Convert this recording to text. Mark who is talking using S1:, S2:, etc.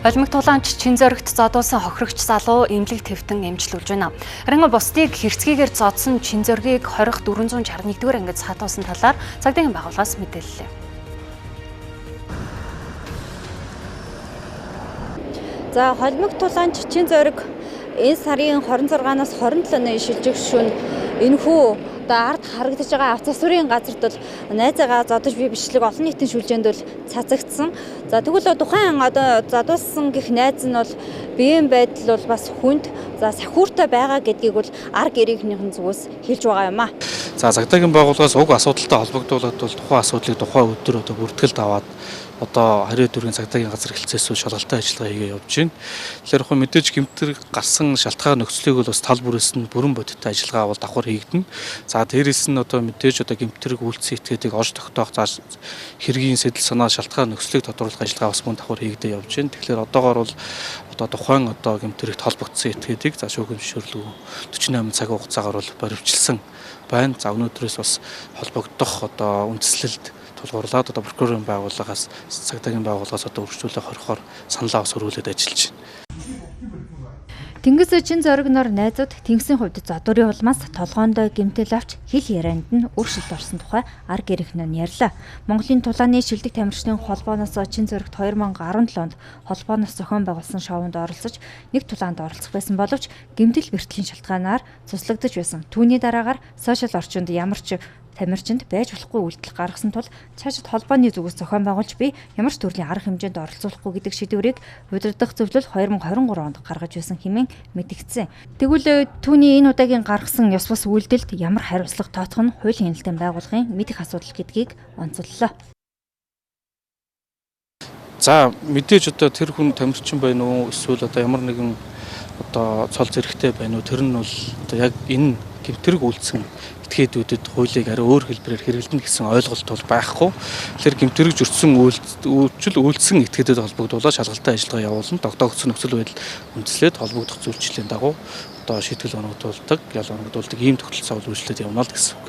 S1: Олимпик тулаанч чин зоригт зодуулсан хохирогч залуу эмнэлэг твтэн эмчилүүлж байна. Харин бусдыг хэрцгийгээр зодсон чин зоригийг 461-р ангид сатуулсан талаар цагдаагийн байгууллагаас мэдээллээ.
S2: За Олимпик тулаанч чин зориг энэ сарын 26-наас 27-ны шилжих шөнө энэхүү ард харагдаж байгаа авто засварын газарт бол найзаагаа зодож буй бичлэг олон нийтийн шүлжээнд бол цацагдсан. За тэгвэл тухайн одоо задуулсан гэх найз нь бол биеийн байдал бол бас хүнд сахиуртай байгаа гэдгийг бол арга гэрийнхнийхэн зүгээс хэлж байгаа юм аа.
S3: За цагдаагийн байгууллагаас уг асуудалтай холбогдуулаад бол тухайн асуудлыг тухайн өдөр бүртгэлд аваад хариу дүүргийн цагдаагийн газар хэлцээс шалгалтын ажиллагаа хийгээ явж байна. Тэгэхээр мэдээж гэмтэр гарсан шалтгаан нөхцөлийг бол бас тал бүрээс нь бүрэн бодиттой ажиллагаа бол давхар хийгдэнэ. За дээрээс нь мэдээж гэмтэрэг үйлцэн этгээдийг олж тогтоох хэргийн сэтэл санаа шалтгаан нөхцөлийг тодруулах ажиллагаа бас мөн давхар хийгдэж явж байна. Тэгэхээр одоогоор бол тухайн гэмтэрэгт холбогдсон этгээдийг шүүхэмжшөөрлөг 48 цаг хугацаагаар бол боривчилсан байна. За өнөөдрөөс бас холбогдох үндэслэлд тулгуурлаад прокурорын байгууллагаас цагдаагийн байгууллагаас үргэлжлүүлэх хорихоор саналаа бас өргүүлээд ажиллаж байна.
S2: Тэнгис чин зоригноор найзууд Тэнгисийн хувьд задуурын улмаас толгоондоо гэмтэл авч хил ярианд нь өршөлт орсон тухай арга гэрийнхэн нь ярьлаа. Монголын тулааны шилдэг тамирчдын холбооноос чин зоригт 2017 онд холбооноос зохион байгуулсан шоунд оролцож нэг тулаанд оролцох байсан боловч гэмтэл бэртлийн шалтгаанаар цуслагдаж байсан. Түүний дараагаар сошиал орчинд ямар ч тамирчинд байж болохгүй үйлдэл гаргасан тул цаашид холбооны зүгээс зохион байгуулж би ямар ч төрлийн арга хэмжээнд оролцуулахгүй гэдэг шийдвэрийг удирдах зөвлөл 2023 онд гаргаж байсан хэмээн мэдгдсэн. Тэгвэл түүний энэ удаагийн гаргасан ёс бус үйлдэлд ямар хариуцлага тоотох нь хуулийн хяналтын байгууллагын мэдих асуудал гэдгийг онцоллоо.
S3: За мэдээж тэр хүн тамирчин байна уу эсвэл ямар нэгэн цол зэрэгтэй байна уу тэр нь бол яг энэ гэмтэрэг үйлдсэн этгээдүүдэд хуулийг арай өөр хэлбэрээр хэрэглэнэ гэсэн ойлголт бол байхгүй. Тэгэхээр гэмтэрэг зөрчсөн үйлдсэн этгээдэд холбогдуулаад шалгалтын ажиллагаа явуулна. Тогтоогдсон нөхцөл байдал үндэслээд холбогдох зүйлчлэлийн дагуу шийтгэл оногдуулдаг, ял оногдуулдаг ийм тогтолцоо бол үйлчлээд явна л гэсэн үг.